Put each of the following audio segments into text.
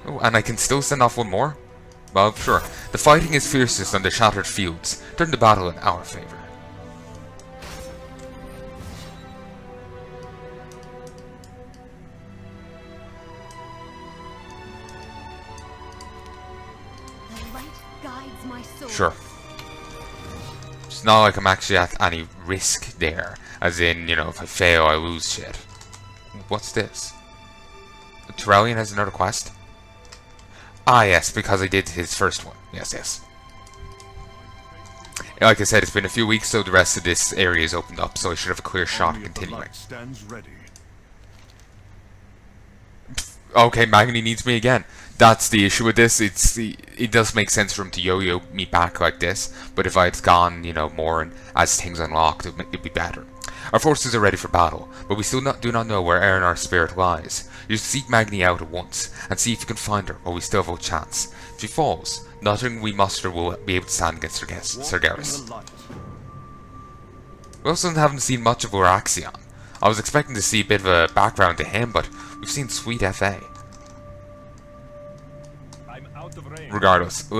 Oh, and I can still send off one more? Well, sure. The fighting is fiercest on the shattered fields. Turn the battle in our favor. The light guides my soul. Sure. It's not like I'm actually at any risk there. As in, you know, if I fail, I lose shit. What's this? Turellian has another quest? Ah, yes, because I did his first one. Yes, yes. Like I said, it's been a few weeks, so the rest of this area is opened up, so I should have a clear shot of continuing. Okay, Magni needs me again. That's the issue with this. It does make sense for him to yo-yo me back like this, but if I had gone, you know, more and as things unlocked, it'd be better. Our forces are ready for battle, but we still do not know where Erinar's spirit lies. You should seek Magni out at once, and see if you can find her, while we still have a chance. If she falls, nothing we muster will be able to stand against Sargeras. We also haven't seen much of Uraxion. I was expecting to see a bit of a background to him, but we've seen sweet FA. Regardless,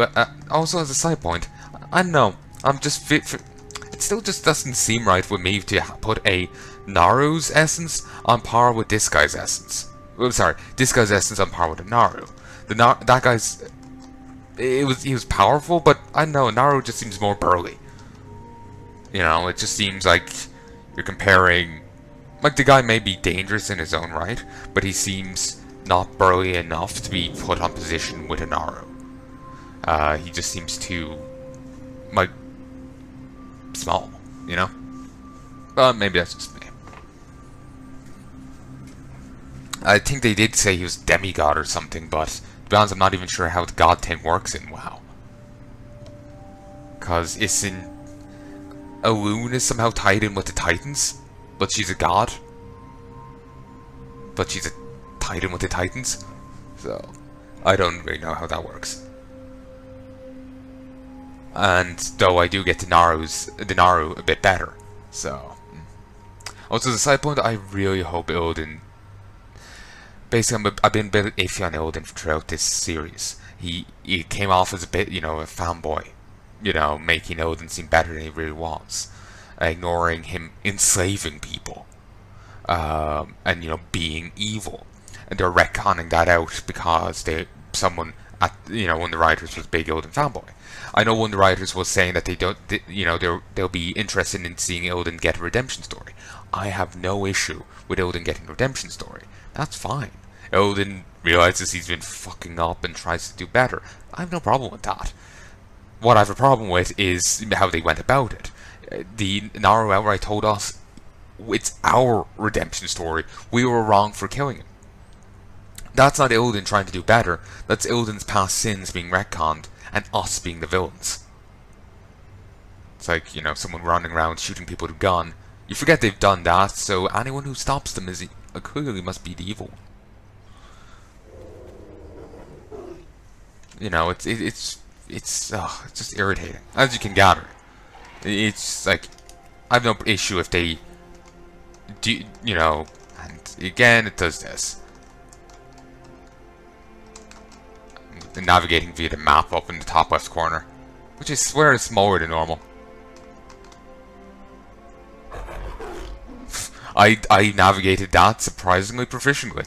also as a side point, I don't know, I'm just it still just doesn't seem right with me to put a Naru's essence on par with this guy's essence. Oh, sorry, this guy's essence on par with a Naru. That guy's, he was powerful, but I don't know, Naru just seems more burly. You know, it just seems like you're comparing, like the guy may be dangerous in his own right, but he seems not burly enough to be put on position with a Naru. He just seems too, like, small, you know? Maybe that's just me. I think they did say he was demigod or something, but to be honest, I'm not even sure how the god thing works in WoW. Because Elune is somehow tied in with the Titans, but she's a god. But she's tied in with the Titans, so I don't really know how that works. And though I do get the Naru a bit better, so. Also, as a side point, I really hope Illidan. Basically, I've been a bit iffy on Illidan throughout this series. He came off as a bit, you know, a fanboy, you know, making Illidan seem better than he really was, ignoring him enslaving people, and you know, being evil. And they're retconning that out because someone at, you know, one of the writers was a big Illidan fanboy. I know one of the writers was saying that you know, they'll be interested in seeing Illidan get a redemption story. I have no issue with Illidan getting a redemption story. That's fine. Illidan realizes he's been fucking up and tries to do better. I have no problem with that. What I have a problem with is how they went about it. The Naru outright told us it's our redemption story. We were wrong for killing him. That's not Illidan trying to do better. That's Illidan's past sins being retconned and us being the villains. It's like, you know, someone running around shooting people with a gun. You forget they've done that, so anyone who stops them is clearly must be the evil. You know, it's just irritating, as you can gather. It's like, I have no issue if they do, you know, and again it does this. Navigating via the map up in the top left corner, which I swear is smaller than normal. I navigated that surprisingly proficiently.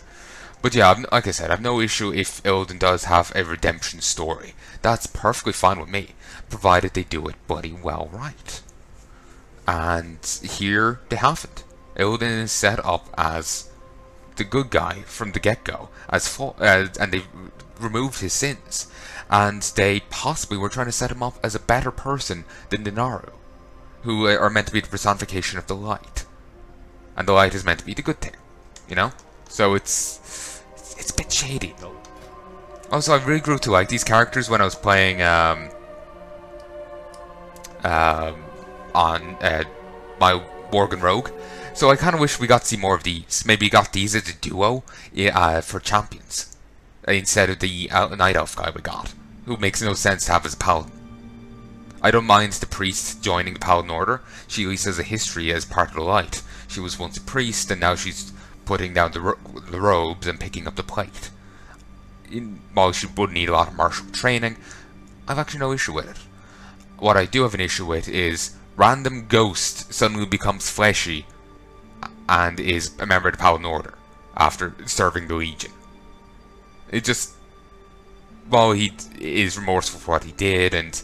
But yeah, like I said, I have no issue if Illidan does have a redemption story. That's perfectly fine with me, provided they do it bloody well right. And here they haven't. Illidan is set up as the good guy from the get-go, and they removed his sins, and they possibly were trying to set him up as a better person than the Naru, who are meant to be the personification of the light, and the light is meant to be the good thing, you know. So it's a bit shady. Also, I really grew to like these characters when I was playing on my Worgen Rogue. So I kind of wish we got to see more of these. Maybe got these as a duo for champions, instead of the Night Elf guy we got, who makes no sense to have as a paladin. I don't mind the priest joining the paladin order. She at least has a history as part of the light. She was once a priest, and now she's putting down the robes and picking up the plate. while she would need a lot of martial training, I've actually no issue with it. What I do have an issue with is random ghost suddenly becomes fleshy and is a member of the Paladin Order after serving the Legion. It just, while he is remorseful for what he did and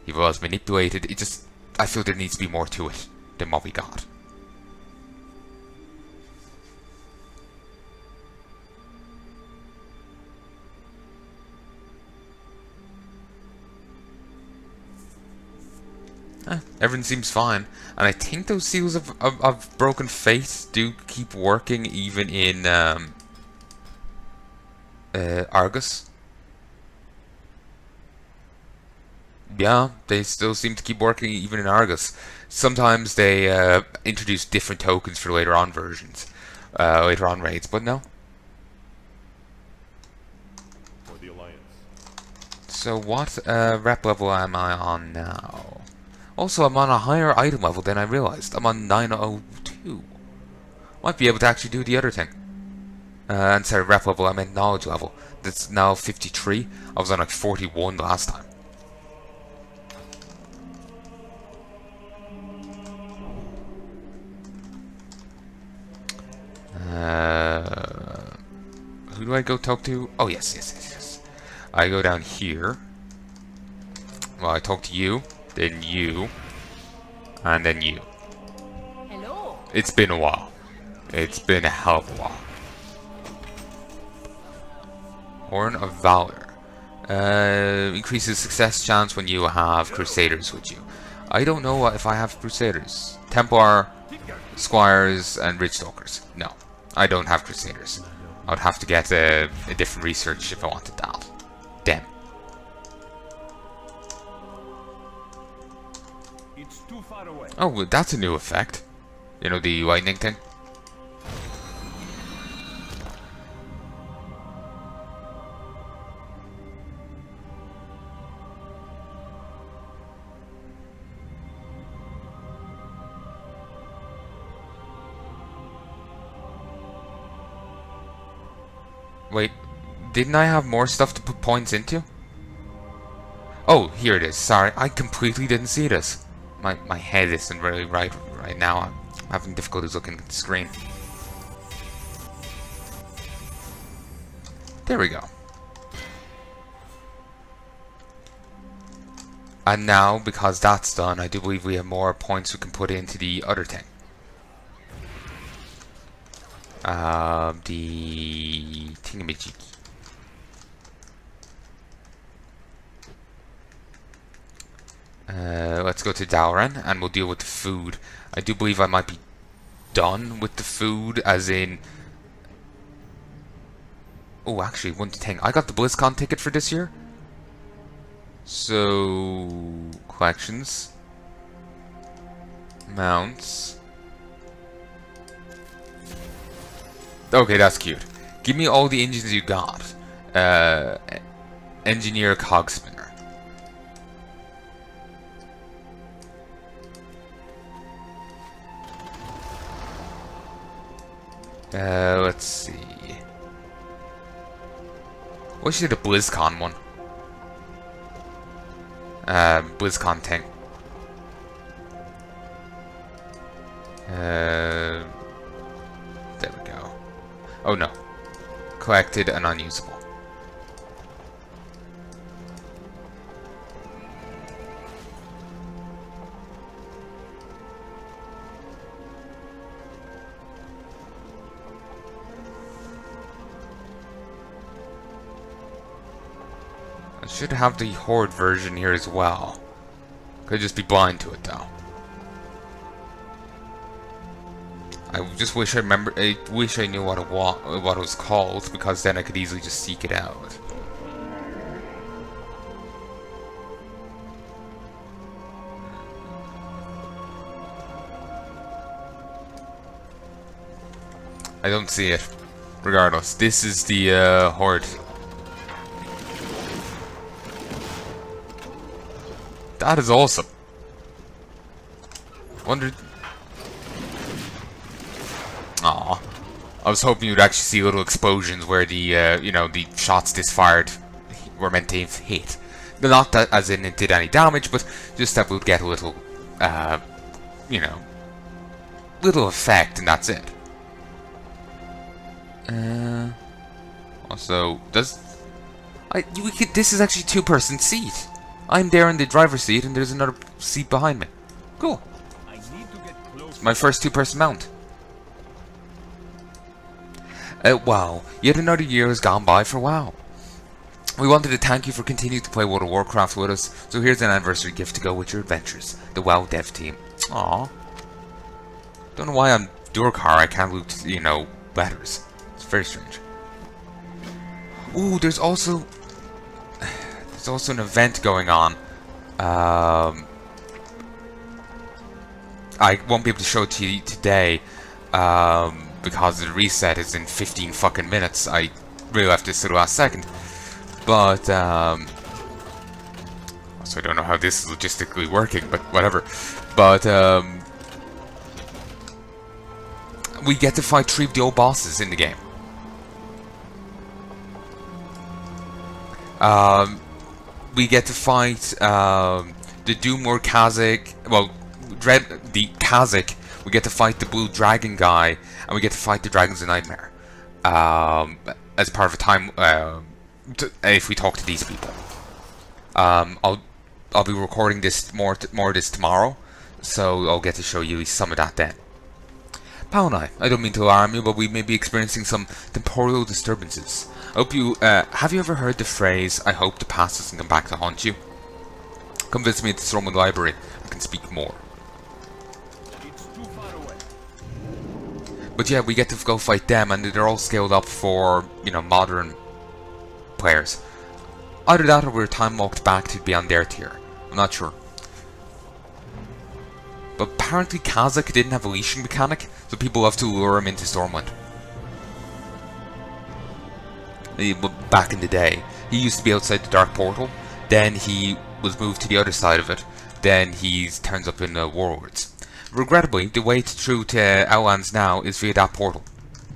he was manipulated, it just, I feel there needs to be more to it than what we got. Everything seems fine, and I think those seals of broken faith do keep working even in Argus. Yeah, they still seem to keep working even in Argus. Sometimes they introduce different tokens for later on versions, later on raids, but no. For the Alliance. So what rep level am I on now? Also, I'm on a higher item level than I realized. I'm on 902. Might be able to actually do the other thing. Instead of rep level, I meant knowledge level. That's now 53. I was on like 41 last time. Who do I go talk to? Oh, yes. I go down here. Well, I talk to you. Then you, and then you. Hello. It's been a while. It's been a hell of a while. Horn of Valor. Increases success chance when you have Crusaders with you. I don't know if I have Crusaders. Templar, Squires, and Ridgestalkers. No, I don't have Crusaders. I would have to get a different research if I wanted that. Damn. Too far away. Oh, that's a new effect. You know, the lightning thing. Wait, didn't I have more stuff to put points into? Oh, here it is. Sorry, I completely didn't see this. My head isn't really right now. I'm having difficulties looking at the screen. There we go. And now, because that's done, I do believe we have more points we can put into the other thing. The thingamajiggy. Let's go to Dalaran and we'll deal with the food. I do believe I might be done with the food, as in... Oh, actually, one thing. I got the BlizzCon ticket for this year. So... collections. Mounts. Okay, that's cute. Give me all the engines you got. Engineer Cogsmith. Let's see. What should the BlizzCon one? BlizzCon thing. There we go. Oh no. Collected and unusable. Should have the Horde version here as well. Could just be blind to it though. I just wish I remember. I wish I knew what it was called, because then I could easily just seek it out. I don't see it. Regardless, this is the Horde. That is awesome. Wondered. Aw. I was hoping you'd actually see little explosions where the, you know, the shots disfired were meant to hit. Not that as in it did any damage, but just that we'd get a little, you know, little effect, and that's it. Also, this is actually a two-person seat. I'm there in the driver's seat, and there's another seat behind me. Cool. It's my first two-person mount. Wow, yet another year has gone by for WoW. We wanted to thank you for continuing to play World of Warcraft with us, so here's an anniversary gift to go with your adventures. The WoW dev team. Aww. Don't know why on Durkar I can't loot, you know, letters. It's very strange. Ooh, there's also an event going on. I won't be able to show it to you today, because the reset is in 15 fucking minutes. I really left this to the last second. But, so I don't know how this is logistically working, but whatever. But, we get to fight 3 of the old bosses in the game. We get to fight, the Doomwar Kazakh, well, the Kazakh. We get to fight the Blue Dragon guy, and we get to fight the Dragons of Nightmare. As part of a time, if we talk to these people. I'll be recording this more of this tomorrow, so I'll get to show you some of that then. Palnai, I don't mean to alarm you, but we may be experiencing some temporal disturbances. Hope you have you ever heard the phrase, "I hope the past doesn't come back to haunt you"? Come visit me at the Stormwood Library. I can speak more. It's too far away. But yeah, we get to go fight them, and they're all scaled up for, you know, modern players. Either that or we're time walked back to be on their tier. I'm not sure. But apparently Kazakh didn't have a leashing mechanic, so people love to lure him into Stormwind. Back in the day, he used to be outside the Dark Portal, then he was moved to the other side of it, then he turns up in Warlords. Regrettably, the way through to Outlands now is via that portal.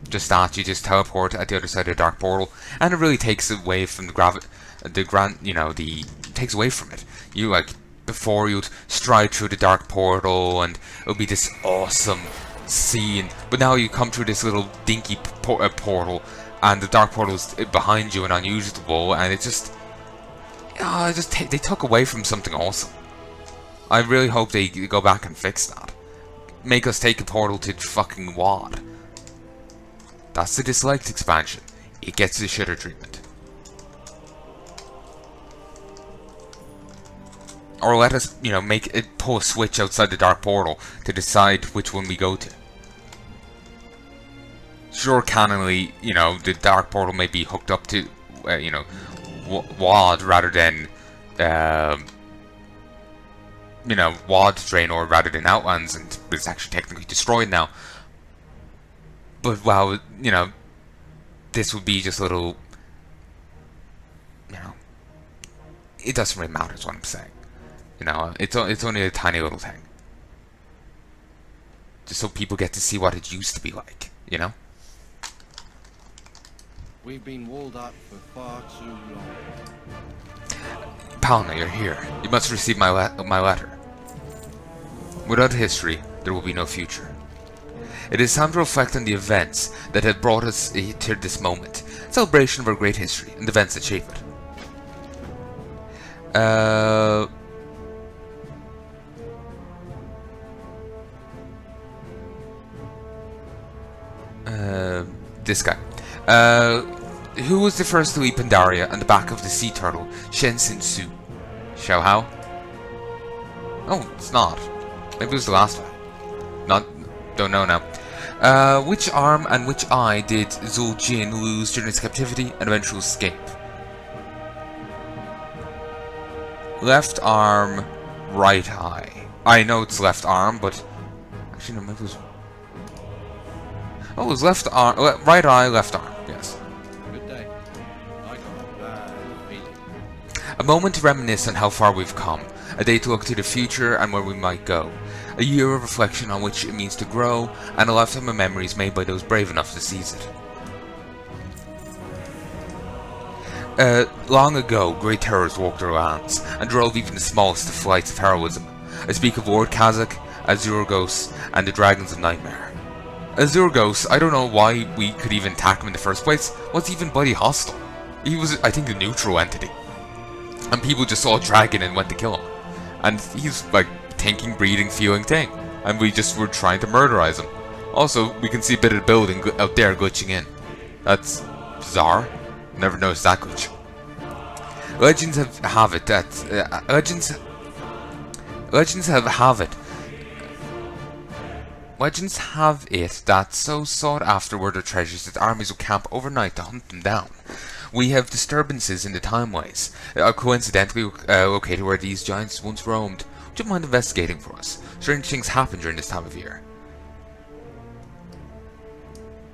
Just that, you just teleport at the other side of the Dark Portal, and it really takes away from takes away from it. You, like, before you'd stride through the Dark Portal, and it would be this awesome scene, but now you come through this little dinky portal, and the Dark Portal is behind you and unusable, and it just... they took away from something awesome. I really hope they go back and fix that. Make us take a portal to fucking WoD. That's the disliked expansion. It gets the shitter treatment. Or let us, you know, pull a switch outside the Dark Portal to decide which one we go to. Sure, canonally, you know, the Dark Portal may be hooked up to, you know, WoD rather than, you know, WoD Draenor rather than Outlands, and it's actually technically destroyed now. But, well, you know, this would be just a little, you know, it doesn't really matter is what I'm saying. You know, it's only a tiny little thing. Just so people get to see what it used to be like, you know? We've been walled up for far too long. Palnai, you're here. You must receive my letter. Without history, there will be no future. It is time to reflect on the events that have brought us to this moment. Celebration of our great history and the events that shape it. This guy. Who was the first to leap Pandaria on the back of the sea turtle, Shen Sin Su? Xiao Hao? Oh, it's not. Maybe it was the last one. Don't know now. Which arm and which eye did Zul Jin lose during his captivity and eventual escape? Left arm, right eye. I know it's left arm, but actually no, maybe it was. Oh, it was left arm, right eye, left arm. Yes. Good day. I got a bad feeling. A moment to reminisce on how far we've come, A day to look to the future and where we might go. A year of reflection on which it means to grow, and a lifetime of memories made by those brave enough to seize it. Long ago, great terrors walked their lands, and drove even the smallest of flights of heroism. I speak of Lord Kazakh, Azurgos, and the Dragons of Nightmare. Azurgos, I don't know why we could even attack him in the first place. What's even bloody hostile? He was, I think, a neutral entity. And people just saw a dragon and went to kill him. And he's like thinking, breathing, feeling thing. And we just were trying to murderize him. Also, we can see a bit of the building out there glitching in. That's bizarre. Never noticed that glitch. Legends have it that Legends have it that so sought after were their treasures that armies will camp overnight to hunt them down. We have disturbances in the timeways, coincidentally located where these giants once roamed. Would you mind investigating for us? Strange things happen during this time of year.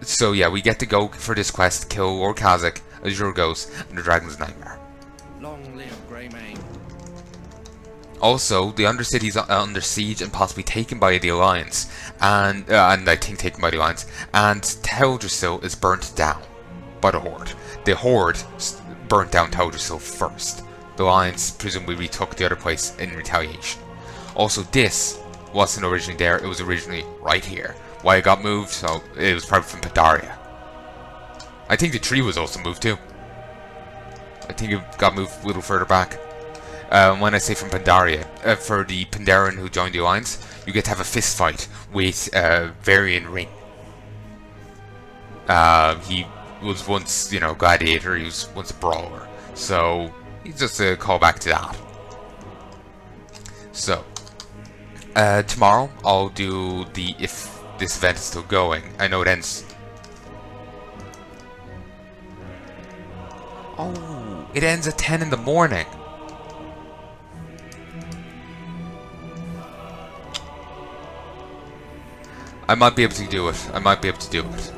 So yeah, we get to go for this quest, kill Lord Kazakh, Azurgos, and the Dragon's Nightmare. Long live Greymane. Also, the Undercity's under siege and possibly taken by the Alliance, and I think taken by the Alliance, and Teldrassil is burnt down by the Horde. The Horde burnt down Teldrassil first. The Alliance presumably retook the other place in retaliation. Also, this wasn't originally there, it was originally right here. Why it got moved, so it was probably from Pandaria. I think the tree was also moved too. I think it got moved a little further back. When I say from Pandaria, for the Pandaren who joined the Alliance, you get to have a fist fight with Varian Ring. He was once, you know, gladiator, he was once a brawler. So, he's just a callback to that. So, tomorrow I'll do the, if this event is still going, I know it ends. Oh, it ends at 10 in the morning. I might be able to do it. I might be able to do it.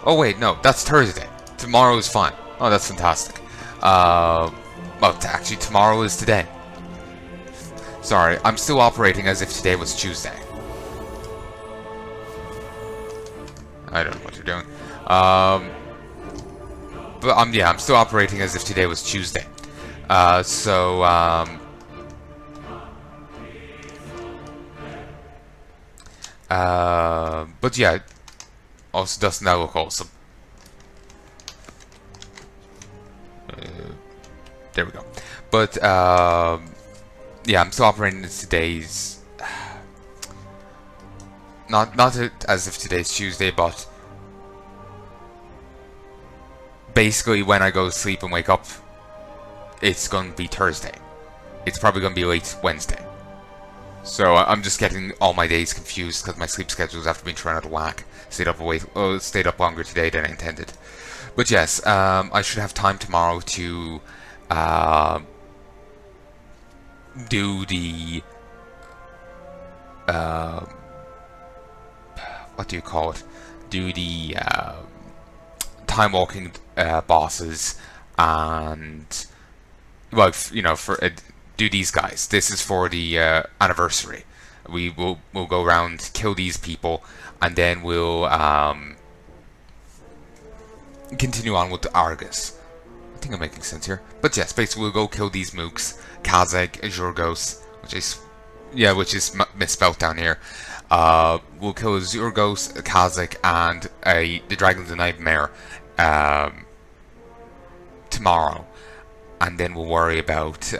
Oh wait, no, that's Thursday. Tomorrow is fine. Oh, that's fantastic. Well, actually, tomorrow is today. Sorry, I'm still operating as if today was Tuesday. I don't know what you're doing. But yeah, I'm still operating as if today was Tuesday. But yeah, also doesn't that look awesome? There we go. But yeah, I'm still operating as today's not as if today's Tuesday, but basically when I go to sleep and wake up, it's going to be Thursday. It's probably going to be late Wednesday. So I'm just getting all my days confused because my sleep schedules after being thrown out of whack. Stayed up longer today than I intended. But yes, I should have time tomorrow to do the what do you call it? Do the time walking bosses, and well, you know, do these guys. This is for the anniversary. We'll go around, kill these people, and then we'll continue on with the Argus. I think I'm making sense here. But yes, basically we'll go kill these mooks, Kazakh, Azurgos, which is misspelled down here. We'll kill Azurgos, Kazakh, and the Dragons of Nightmare tomorrow, and then we'll worry about you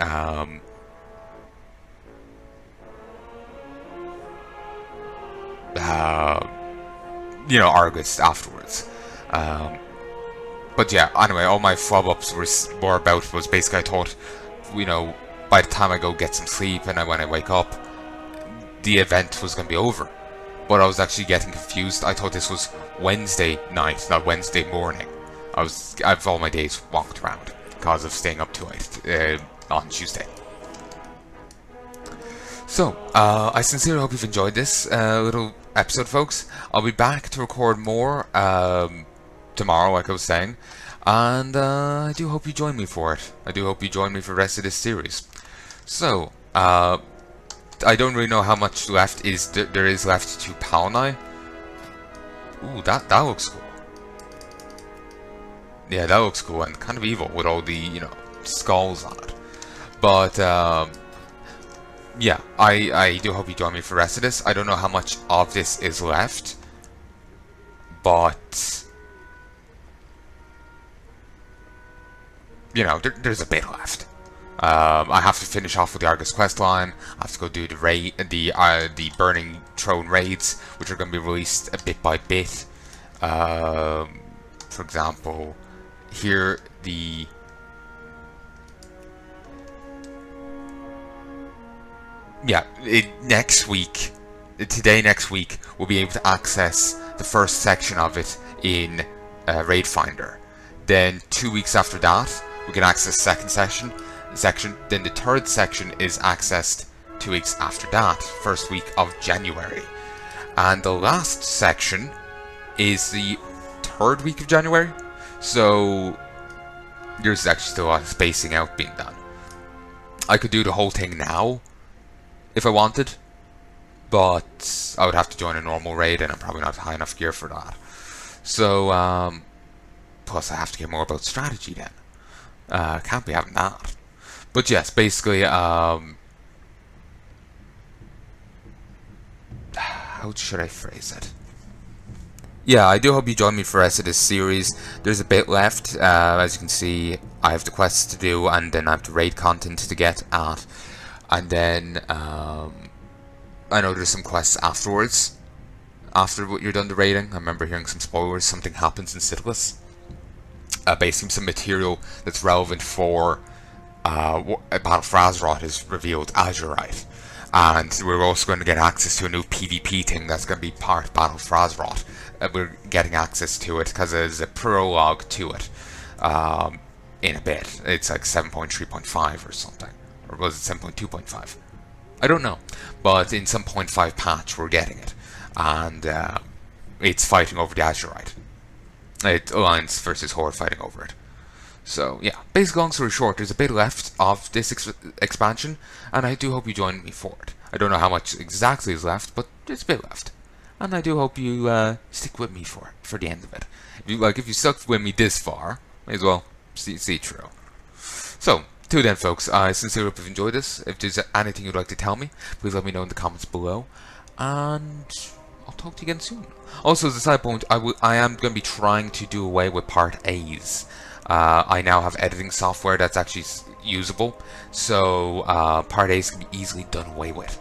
know, Argus afterwards. But yeah, anyway, all my flub-ups were about was basically I thought, you know, by the time I go get some sleep and when I wake up, the event was going to be over. But I was actually getting confused. I thought this was Wednesday night, not Wednesday morning. I've all my days walked around because of staying up too late on Tuesday. So, I sincerely hope you've enjoyed this little episode, folks. I'll be back to record more tomorrow, like I was saying. And I do hope you join me for it. I do hope you join me for the rest of this series. So, I don't really know how much left there is left to Palnai. Ooh, that looks cool. Yeah, that looks cool and kind of evil with all the, you know, skulls on it. But, yeah, I do hope you join me for the rest of this. I don't know how much of this is left, but, you know, there's a bit left. I have to finish off with the Argus questline. I have to go do the Burning Throne raids, which are going to be released bit by bit. For example, here next week, we'll be able to access the first section of it in Raid Finder. Then 2 weeks after that, we can access the second section. Then the third section is accessed 2 weeks after that, first week of January. And the last section is the third week of January. So there's actually still a lot of spacing out being done. I could do the whole thing now if I wanted, but I would have to join a normal raid and I'm probably not high enough gear for that. So plus I have to get more about strategy then. Can't be having that. But yes, basically, how should I phrase it? Yeah, I do hope you join me for the rest of this series. There's a bit left. As you can see, I have the quests to do, and then I have the raid content to get at. And then, I know there's some quests afterwards. After you're done the raiding, I remember hearing some spoilers. Something happens in Citlus. Basically, some material that's relevant for Battle for Azeroth is revealed as you're right. And we're also going to get access to a new PvP thing that's going to be part of Battle for Azeroth. We're getting access to it because there's a prologue to it in a bit. It's like 7.3.5 or something. Or was it 7.2.5? I don't know. But in some 0.5 patch we're getting it. And it's fighting over the Azurite. Alliance versus Horde fighting over it. So yeah, basically long story short, there's a bit left of this expansion, and I do hope you join me for it. I don't know how much exactly is left, but there's a bit left. And I do hope you stick with me for the end of it. If you stuck with me this far, may as well see through. So, till then folks, I sincerely hope you've enjoyed this. If there's anything you'd like to tell me, please let me know in the comments below. And I'll talk to you again soon. Also, as a side point, I am going to be trying to do away with Part A's. I now have editing software that's actually usable, so Part A's can be easily done away with.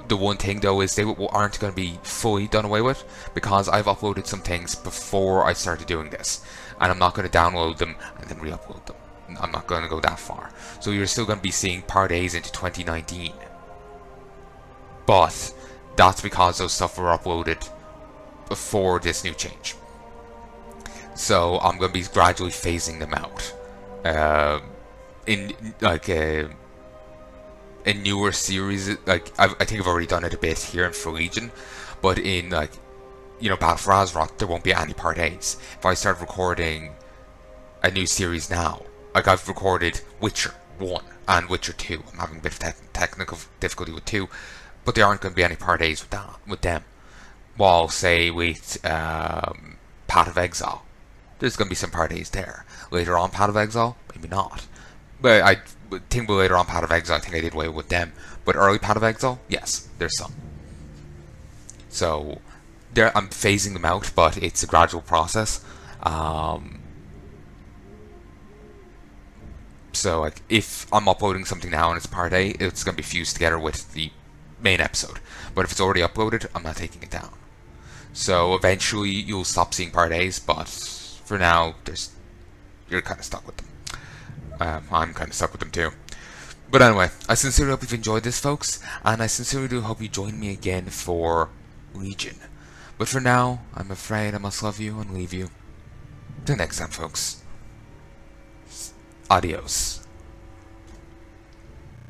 The one thing though is they aren't going to be fully done away with, because I've uploaded some things before I started doing this, and I'm not going to download them and then re-upload them. I'm not going to go that far. So you're still going to be seeing Part A's into 2019. But that's because those stuff were uploaded before this new change. So I'm going to be gradually phasing them out. In newer series, like I think I've already done it a bit here in For Legion, but in Battle for Azeroth, there won't be any Part A's. If I start recording a new series now, like I've recorded Witcher 1 and Witcher 2, I'm having a bit of technical difficulty with 2, but there aren't going to be any Part A's with them. While say with Path of Exile, there's going to be some Part A's there. Later on Path of Exile, maybe not. But I think later on Path of Exile, I think I did away with them. But early Path of Exile, yes, there's some. So I'm phasing them out, but it's a gradual process. So like, if I'm uploading something now and it's Part A, it's going to be fused together with the main episode. But if it's already uploaded, I'm not taking it down. So eventually you'll stop seeing Part A's, but for now, you're kind of stuck with them. I'm kind of stuck with them too. But anyway, I sincerely hope you've enjoyed this, folks, and I sincerely do hope you join me again for Legion. But for now, I'm afraid I must love you and leave you. Till next time, folks. Adios.